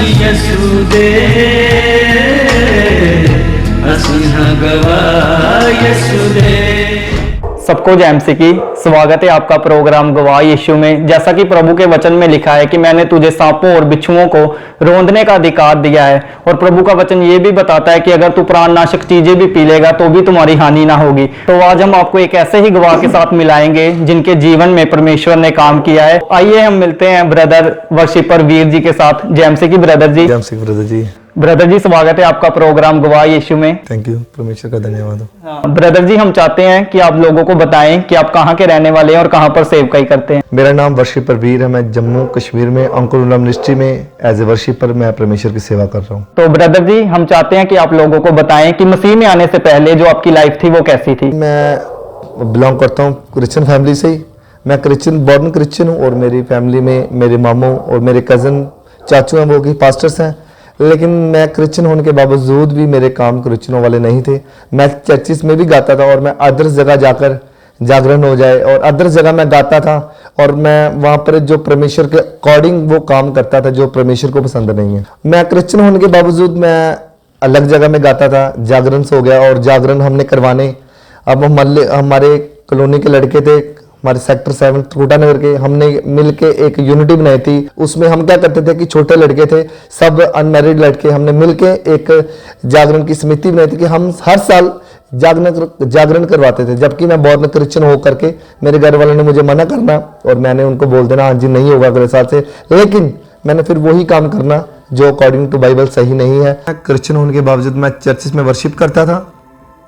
यसुदे असिंह गवा यसुदे। सबको जय मसीह की स्वागत है आपका प्रोग्राम गवाह यीशु में। जैसा कि प्रभु के वचन में लिखा है कि मैंने तुझे सांपों और बिच्छुओं को रौंदने का अधिकार दिया है, और प्रभु का वचन ये भी बताता है कि अगर तू प्राणनाशक चीजें भी पी लेगा तो भी तुम्हारी हानि ना होगी। तो आज हम आपको एक ऐसे ही गवाह के साथ मिलाएंगे जिनके जीवन में परमेश्वर ने काम किया है। आइए हम मिलते हैं ब्रदर वर्शिपर वीर जी के साथ। जय मसीह की ब्रदर जी। जय मसीह ब्रदर जी। ब्रदर जी स्वागत है आपका प्रोग्राम गवाह यीशु में। थैंक यू, परमेश्वर का धन्यवाद हो। ब्रदर जी हम चाहते हैं कि आप लोगों को बताएं कि आप कहाँ के रहने वाले हैं और कहाँ पर सेवकाई करते हैं। मेरा नाम वर्शिपर वीर है। मैं जम्मू कश्मीर में अंकुर मिनिस्ट्री में एज ए वर्शिपर मैं परमेश्वर की सेवा कर रहा हूँ। तो ब्रदर जी हम चाहते हैं कि आप लोगों को बताएं कि मसीह में आने से पहले जो आपकी लाइफ थी वो कैसी थी। मैं बिलोंग करता हूँ क्रिश्चियन फैमिली से ही। मैं क्रिश्चियन बॉर्न क्रिश्चियन हूँ और मेरी फैमिली में मेरे मामू और मेरे कज़न चाचू हैं, वो की पास्टर्स हैं। लेकिन मैं क्रिश्चियन होने के बावजूद भी मेरे काम क्रिश्चियनों वाले नहीं थे। मैं चर्चिस में भी गाता था और मैं अदर्स जगह जाकर जागरण हो जाए और अदर्स जगह मैं गाता था और मैं वहाँ पर जो परमेश्वर के अकॉर्डिंग वो काम करता था जो परमेश्वर को पसंद नहीं है। मैं क्रिश्चियन होने के बावजूद मैं अलग जगह में गाता था, जागरण से हो गया और जागरण हमने करवाने। अब हमारे कॉलोनी के लड़के थे, हमारे सेक्टर 7 कोटा नगर के, हमने मिलके एक यूनिटी बनाई थी। उसमें हम क्या करते थे कि छोटे लड़के थे, सब अनमैरिड लड़के, हमने मिलके एक जागरण की समिति बनाई थी कि हम हर साल जागरण करवाते थे। जबकि मैं बॉर्न क्रिश्चियन हो करके मेरे घर वालों ने मुझे मना करना और मैंने उनको बोल देना हाँ जी नहीं होगा अगले साल से। लेकिन मैंने फिर वही काम करना जो अकॉर्डिंग टू बाइबल सही नहीं है। क्रिश्चियन होने के बावजूद मैं चर्चिस में वर्शिप करता था,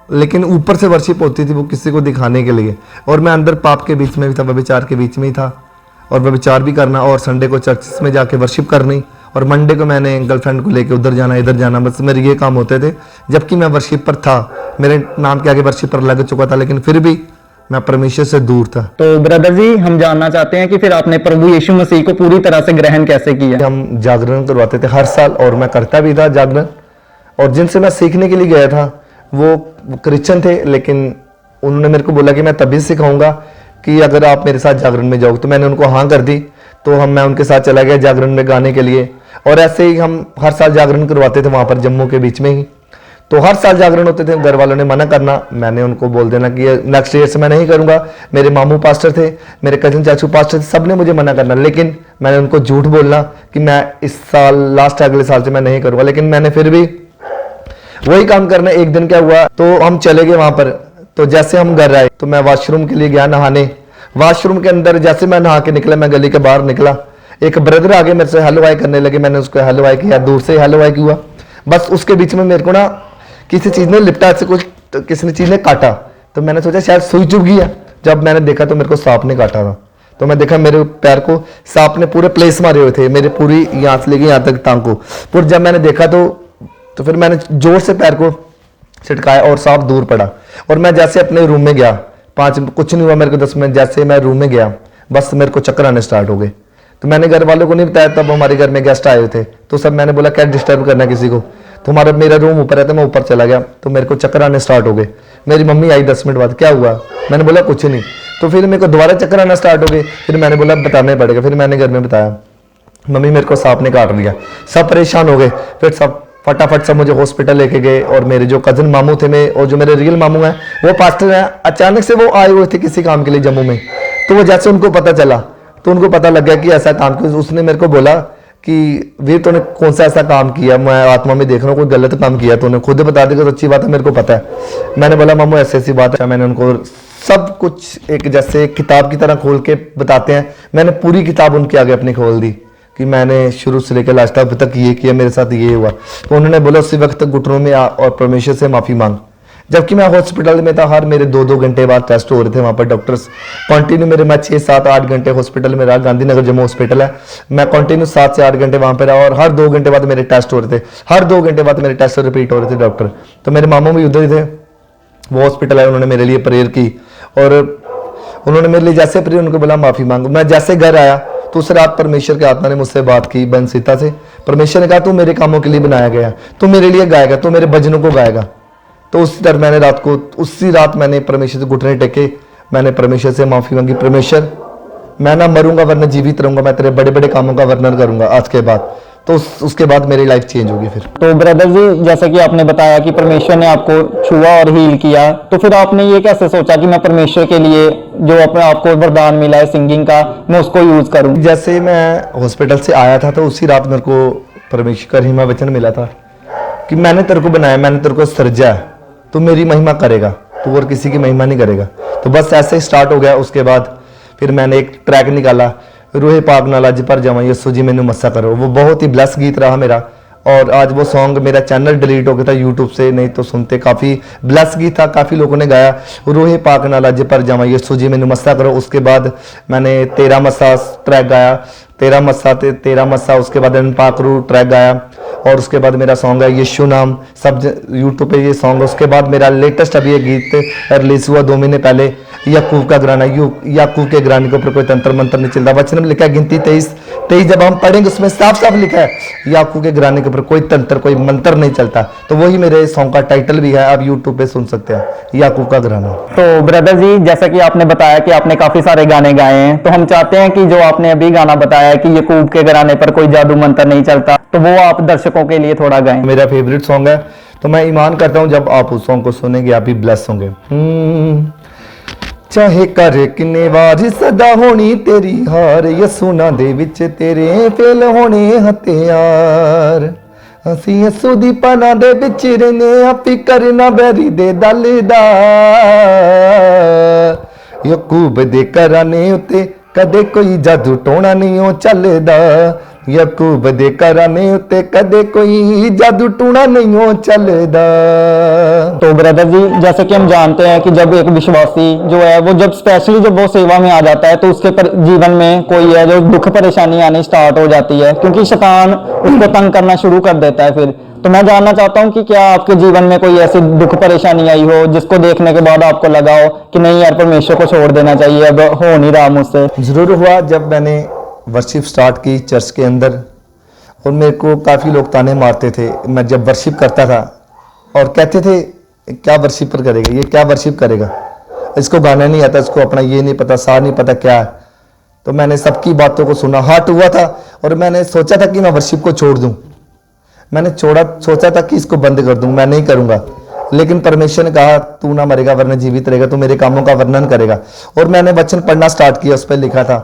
लेकिन ऊपर से वर्शिप होती थी वो किसी को दिखाने के लिए, और मैं अंदर पाप के बीच में भी था, व्यभिचार के बीच में ही था, और व्यभिचार भी करना और संडे को चर्च में जाके वर्शिप करनी, और मंडे को मैंने गर्लफ्रेंड को लेके उधर जाना इधर जाना, बस मेरे ये काम होते थे। जबकि मैं वर्शिप पर था, मेरे नाम के आगे वर्शिप पर लग चुका था, लेकिन फिर भी मैं परमेश्वर से दूर था। तो ब्रदर जी हम जानना चाहते हैं कि फिर आपने प्रभु यीशु मसीह को पूरी तरह से ग्रहण कैसे किया। हम जागरण करवाते थे हर साल और मैं करता भी था जागरण, और जिनसे मैं सीखने के लिए गया था वो क्रिश्चियन थे, लेकिन उन्होंने मेरे को बोला कि मैं तभी सिखाऊंगा कि अगर आप मेरे साथ जागरण में जाओगे। तो मैंने उनको हाँ कर दी, तो मैं उनके साथ चला गया जागरण में गाने के लिए, और ऐसे ही हम हर साल जागरण करवाते थे वहाँ पर जम्मू के बीच में ही। तो हर साल जागरण होते थे, घर वालों ने मना करना, मैंने उनको बोल देना कि नेक्स्ट ईयर से मैं नहीं करूँगा। मेरे मामू पास्टर थे, मेरे कजन चाचू पास्टर थे, सब ने मुझे मना करना, लेकिन मैंने उनको झूठ बोलना कि मैं इस साल लास्ट अगले साल से मैं नहीं करूँगा। लेकिन मैंने फिर भी वही काम करना। एक दिन क्या हुआ, तो हम चले गए वहां पर। तो जैसे हम घर आए तो मैं वॉशरूम के लिए गया नहाने। वॉशरूम के अंदर जैसे मैं नहा के निकला, मैं गली के बाहर निकला, एक ब्रदर आगे मेरे से हेलो हाय करने लगे। मैंने उसको हेलो हाय किया, दूर से हेलो हाय किया। बस उसके बीच में मेरे को ना किसी चीज ने लिपटा से कुछ, तो किसी चीज ने काटा, तो मैंने सोचा शायद सुई चुभ गई है। जब मैंने देखा तो मेरे को सांप ने काटा था। तो मैं देखा मेरे पैर को सांप ने पूरे प्लेस मारे हुए थे, मेरे पूरी यहाँ से लेके यहाँ तक टांग को। फिर जब मैंने देखा तो फिर मैंने जोर से पैर को छिटकाया और सांप दूर पड़ा। और मैं जैसे अपने रूम में गया, कुछ नहीं हुआ मेरे को 10 मिनट, जैसे मैं रूम में गया बस मेरे को चक्कर आने स्टार्ट हो गए। तो मैंने घर वालों को नहीं बताया, तब हमारे घर में गेस्ट आए हुए थे, तो सब मैंने बोला क्या डिस्टर्ब करना किसी को। तो मेरा रूम ऊपर है, तो मैं ऊपर चला गया, तो मेरे को चक्कर आने स्टार्ट हो गए। मेरी मम्मी आई 10 मिनट बाद, क्या हुआ? मैंने बोला कुछ नहीं। तो फिर मेरे को दोबारा चक्कर आना स्टार्ट हो गए। फिर मैंने बोला बताना ही पड़ेगा। फिर मैंने घर में बताया, मम्मी मेरे को सांप ने काट लिया। सब परेशान हो गए। फिर सब फटाफट सब मुझे हॉस्पिटल लेके गए, और मेरे जो कजन मामू थे और जो मेरे रियल मामू हैं वो पास्टर हैं, अचानक से वो आए हुए थे किसी काम के लिए जम्मू में। तो वो जैसे उनको पता चला तो उनको पता लग गया कि ऐसा काम किया। उसने मेरे को बोला कि वीर तूने कौन सा ऐसा काम किया, मैं आत्मा में देख रहा हूँ कोई गलत काम किया, तूने खुद बता देगा तो अच्छी बात है, मेरे को पता है। मैंने बोला मामू ऐसी ऐसी बात है। मैंने उनको सब कुछ एक जैसे किताब की तरह खोल के बताते हैं, मैंने पूरी किताब उनके आगे अपनी खोल दी कि मैंने शुरू से लेकर लास्ट तक ये किया, मेरे साथ ये हुआ। तो उन्होंने बोला उसी वक्त घुटनों में और परमेश्वर से माफी मांग। जबकि मैं हॉस्पिटल में था, हर मेरे 2-2 घंटे बाद टेस्ट हो रहे थे वहाँ पर। डॉक्टर्स कंटिन्यू मेरे, मैं 6-7-8 घंटे हॉस्पिटल में रहा। गांधीनगर जम्मू हॉस्पिटल है, मैं कंटिन्यू 7 से 8 घंटे वहाँ पर रहा, और हर 2 घंटे बाद मेरे टेस्ट हो रहे थे, हर 2 घंटे बाद मेरे टेस्ट रिपीट हो रहे थे डॉक्टर। तो मेरे मामू भी उधर ही थे, वो हॉस्पिटल है, उन्होंने मेरे लिए प्रेयर की, और उन्होंने मेरे लिए जैसे प्रेयर, उनको बोला माफी मांगो। मैं जैसे घर आया तो उस रात परमेश्वर के आत्मा ने मुझसे बात की बंसीता से। परमेश्वर ने कहा तू मेरे कामों के लिए बनाया गया, तू मेरे लिए गाएगा, तू मेरे भजनों को गाएगा। तो उसी रात मैंने परमेश्वर से घुटने टेके, मैंने परमेश्वर से माफी मांगी। परमेश्वर मैं ना मरूंगा वरना जीवित रहूंगा, मैं तेरे बड़े बड़े कामों का वर्णन करूंगा आज के बाद। तो उसके बाद मेरी लाइफ चेंज होगी फिर। तो ब्रदर जी, जैसा कि आपने बताया कि परमेश्वर ने आपको छुआ और हील किया, तो फिर आपने ये कैसे सोचा कि मैं परमेश्वर के लिए जो अपने आपको वरदान मिला है सिंगिंग का, मैं उसको यूज करूं? जैसे मैं हॉस्पिटल से आया था तो उसी रात मेरे को परमेश्वर का महिमा वचन मिला था कि मैंने तेरे को बनाया, मैंने तेरे को सृजा है, तू मेरी महिमा करेगा, तू और किसी की महिमा नहीं करेगा। तो बस ऐसे ही स्टार्ट हो गया। उसके बाद फिर मैंने एक ट्रैक निकाला, रूहे पाक नाल अज पर जावां यीशु जी मैनू मस्सा करो। वो बहुत ही ब्लेस गीत रहा मेरा, और आज वो सॉन्ग, मेरा चैनल डिलीट हो गया था यूट्यूब से, नहीं तो सुनते, काफ़ी ब्लेस गीत था, काफ़ी लोगों ने गाया, रूहे पाक नाल अज पर जावां यीशु जी मैनू मस्सा करो। उसके बाद मैंने तेरा मस्सा ट्रैक गाया, तेरा मस्सा, उसके बाद पाकरू ट्रैक गाया, और उसके बाद मेरा सॉन्ग है यीशु नाम, सब यूट्यूब पे ये सॉन्ग। उसके बाद मेरा लेटेस्ट अभी ये गीत रिलीज हुआ 2 महीने पहले, याकूब का घराना। याकूब के घराने के ऊपर कोई तंत्र मंत्र नहीं चलता। वचन में लिखा है गिनती 23 जब हम पढ़ेंगे उसमें साफ साफ लिखा है याकूब के घराने के ऊपर कोई तंत्र कोई मंत्र नहीं चलता। तो वही मेरे सॉन्ग का टाइटल भी है, आप यूट्यूब पे सुन सकते हैं, याकूब का घराना। तो ब्रदर जी, जैसा कि आपने बताया कि आपने काफी सारे गाने गाए हैं, तो हम चाहते हैं कि जो आपने अभी गाना बताया कि याकूब के घराने पर कोई जादू मंत्र नहीं चलता, तो वो आप दर्शकों के लिए थोड़ा गाएं। मेरा फेवरेट सॉन्ग है, तो मैं ईमान करता हूं जब आप उस सॉन्ग को सुनेंगे आप भी ब्लेस होंगे। चाहे कर किन्ने वार सदा होनी तेरी हार, यसू ना दे विच तेरे फेल होने हथियार। असी यसू दी पना दे विच रहने आ, फिकर ना बैरी दे दल दा। याकूब दे घराने उत्ते कदे कोई जादू टोना नहीं ओ चलदा। याकूब दे घराने उत्ते कदे कोई जादू टूना नहीं हो चलदा। तो ब्रदर जी, जैसे कि हम जानते हैं कि जब एक विश्वासी जो है वो जब स्पेशली जब वो सेवा में आ जाता है, तो उसके जीवन में कोई है जो दुख परेशानी आनी स्टार्ट हो जाती है, क्योंकि शैतान उसको तंग करना शुरू कर देता है। फिर तो मैं जानना चाहता हूं कि क्या आपके जीवन में कोई ऐसी दुख परेशानी आई हो जिसको देखने के बाद आपको लगा हो कि नहीं यार, परमेश्वर को छोड़ देना चाहिए, अब हो नहीं रहा मुझसे? जरूर हुआ। जब मैंने वर्शिप स्टार्ट की चर्च के अंदर, और मेरे को काफ़ी लोग ताने मारते थे, मैं जब वर्शिप करता था, और कहते थे क्या वर्शिपर करेगा, ये क्या वर्शिप करेगा, इसको गाना नहीं आता, इसको अपना ये नहीं पता, सा नहीं पता क्या है। तो मैंने सबकी बातों को सुना, हर्ट हुआ था, और मैंने सोचा था कि मैं वर्शिप को छोड़ दूं। मैंने सोचा था कि इसको बंद कर दूं, मैं नहीं करूंगा। लेकिन परमेश्वर ने कहा तू ना मरेगा वरना जीवित रहेगा, तू मेरे कामों का वर्णन करेगा। और मैंने वचन पढ़ना स्टार्ट किया, उस पर लिखा था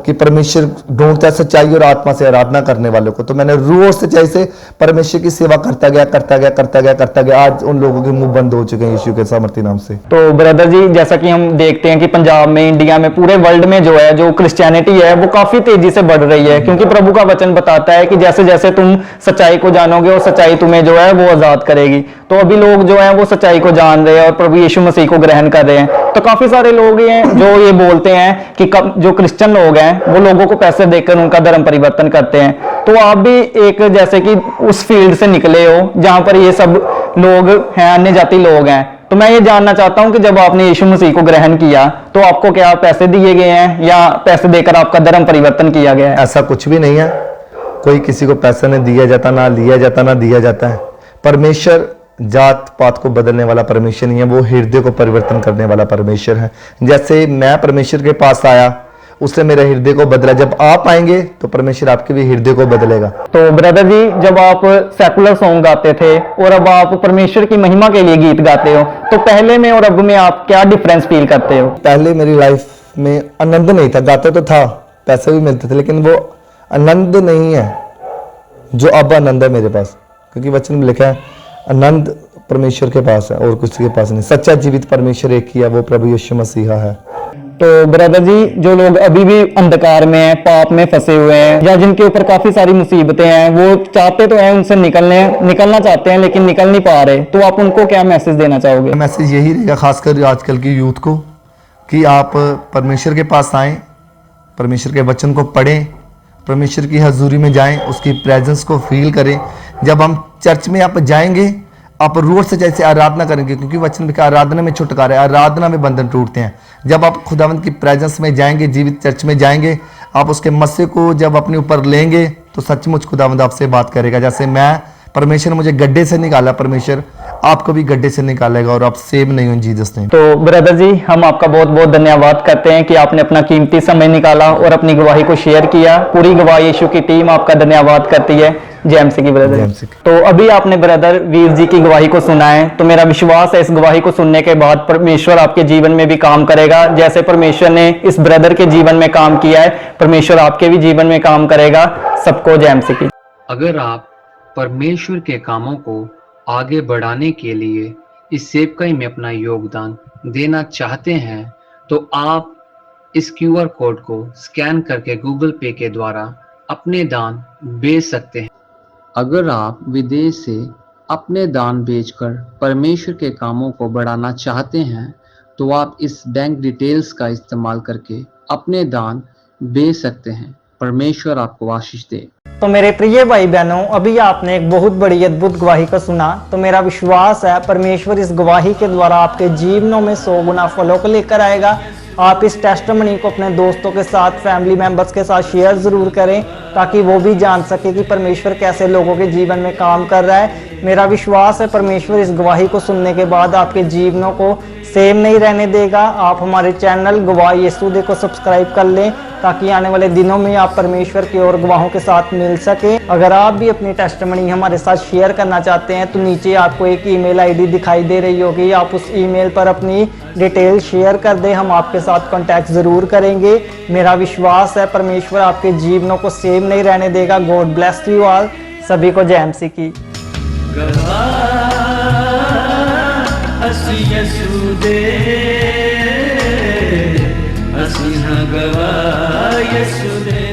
कि परमेश्वर ढूंढता है सच्चाई और आत्मा से आराधना करने वालों को। तो मैंने रूह और सच्चाई से परमेश्वर की सेवा करता गया। आज उन लोगों के मुंह बंद हो चुके हैं यीशु के सामर्थ्य नाम से। तो ब्रदर जी, जैसा कि हम देखते हैं कि पंजाब में, इंडिया में, पूरे वर्ल्ड में जो है जो क्रिश्चियनिटी है वो काफी तेजी से बढ़ रही है, क्योंकि प्रभु का वचन बताता है कि जैसे जैसे तुम सच्चाई को जानोगे और सच्चाई तुम्हें जो है वो आजाद करेगी। तो अभी लोग जो है वो सच्चाई को जान रहे हैं और प्रभु यीशु मसीह को ग्रहण कर रहे हैं। तो काफी सारे लोग हैं जो ये बोलते हैं कि जो क्रिश्चियन लोग हैं वो लोगों को पैसे देकर उनका धर्म परिवर्तन करते हैं। तो आप भी एक जैसे कि उस फील्ड से निकले हो जहां पर ये सब लोग हैं, अन्य जाति लोग हैं, तो मैं ये जानना चाहता हूं कि जब आपने यीशु मसीह को ग्रहण किया तो आपको क्या पैसे दिए गए हैं या पैसे देकर आपका धर्म परिवर्तन किया गया है? ऐसा कुछ भी नहीं है, कोई किसी को पैसा नहीं दिया जाता, ना लिया जाता, ना दिया जाता है। परमेश्वर जात पात को बदलने वाला परमेश्वर नहीं है, वो हृदय को परिवर्तन करने वाला परमेश्वर है। जैसे मैं परमेश्वर के पास आया, उसने मेरे हृदय को बदला, जब आप आएंगे तो परमेश्वर आपके भी हृदय को बदलेगा। तो ब्रदर जी, जब आप सेकुलर सॉन्ग गाते थे और अब आप परमेश्वर की महिमा के लिए गीत गाते हो, तो पहले में और अब में आप क्या डिफरेंस फील करते हो? पहले मेरी लाइफ में आनंद नहीं था, गाते तो था, पैसे भी मिलते थे, लेकिन वो आनंद नहीं है जो अब आनंद है मेरे पास, क्योंकि वचन में लिखा है आनंद परमेश्वर के पास है और किसी के पास नहीं। सच्चा जीवित परमेश्वर एक ही है, वो प्रभु यीशु मसीहा है। तो ब्रदर जी, जो लोग अभी भी अंधकार में हैं, पाप में फंसे हुए हैं, या जिनके ऊपर काफी सारी मुसीबतें हैं, वो चाहते तो हैं उनसे निकलना चाहते हैं लेकिन निकल नहीं पा रहे, तो आप उनको क्या मैसेज देना चाहोगे? मैसेज यही रहेगा, खासकर आजकल की यूथ को, कि आप परमेश्वर के पास आएं, परमेश्वर के वचन को पढ़ें, परमेश्वर की हजूरी में जाएं, उसकी प्रेजेंस को फील करें। जब हम चर्च में आप जाएंगे, आप रूह से जैसे आराधना करेंगे, क्योंकि वचन लिखा आराधना में छुटकारा है, आराधना में बंधन टूटते हैं। जब आप खुदावंत की प्रेजेंस में जाएंगे, जीवित चर्च में जाएंगे, आप उसके मस्से को जब अपने ऊपर लेंगे, तो सचमुच खुदावंत आपसे बात करेगा। जैसे मैं परमेश्वर ने मुझे गड्ढे से निकाला, परमेश्वर आपको भी गड्ढे से निकालेगा और आप सेव नहीं हो जीसस ने। तो ब्रदर जी, हम आपका बहुत बहुत धन्यवाद करते हैं कि आपने अपना कीमती समय निकाला और अपनी गवाही को शेयर किया। पूरी गवाही यीशु की टीम आपका धन्यवाद करती है। जय एमसी की ब्रदर। जय एमसी की। तो अभी आपने ब्रदर वीर जी की गवाही को सुना है, तो मेरा विश्वास है इस गवाही को सुनने के बाद परमेश्वर आपके जीवन में भी काम करेगा। जैसे परमेश्वर ने इस ब्रदर के जीवन में काम किया है, परमेश्वर आपके भी जीवन में काम करेगा। सबको जय एमसी की। अगर आप परमेश्वर के कामों को आगे बढ़ाने के लिए इस सेवकाई में अपना योगदान देना चाहते हैं तो आप इस क्यूआर कोड को स्कैन करके गूगल पे के द्वारा अपने दान भेज सकते हैं। अगर आप विदेश से अपने दान भेजकर परमेश्वर के कामों को बढ़ाना चाहते हैं तो आप इस बैंक डिटेल्स का इस्तेमाल करके अपने दान भेज सकते हैं। परमेश्वर आपको आशीष दे। तो मेरे प्रिय भाई बहनों, अभी आपने एक बहुत बड़ी अद्भुत गवाही को सुना। तो मेरा विश्वास है परमेश्वर इस गवाही के द्वारा आपके जीवनों में 100 गुना फलों को लेकर आएगा। आप इस टेस्टिमनी को अपने दोस्तों के साथ, फैमिली मेंबर्स के साथ शेयर जरूर करें ताकि वो भी जान सके कि परमेश्वर कैसे लोगों के जीवन में काम कर रहा है। मेरा विश्वास है परमेश्वर इस गवाही को सुनने के बाद आपके जीवनों को सेम नहीं रहने देगा। आप हमारे चैनल गवाह यीशु दे को सब्सक्राइब कर लें ताकि आने वाले दिनों में आप परमेश्वर की और गवाहों के साथ मिल सके। अगर आप भी अपनी टेस्टिमनी हमारे साथ शेयर करना चाहते हैं तो नीचे आपको एक ईमेल आईडी दिखाई दे रही होगी, आप उस ईमेल पर अपनी डिटेल शेयर कर दें, हम आपके साथ कांटेक्ट जरूर करेंगे। मेरा विश्वास है परमेश्वर आपके जीवनों को सेम नहीं रहने देगा। God bless you all. सभी को जय एमसी की। ਅਸੀਂ ਯਿਸੂ ਦੇ, ਅਸੀਂ ਹਾਂ ਗਵਾਹ ਯਿਸੂ ਦੇ।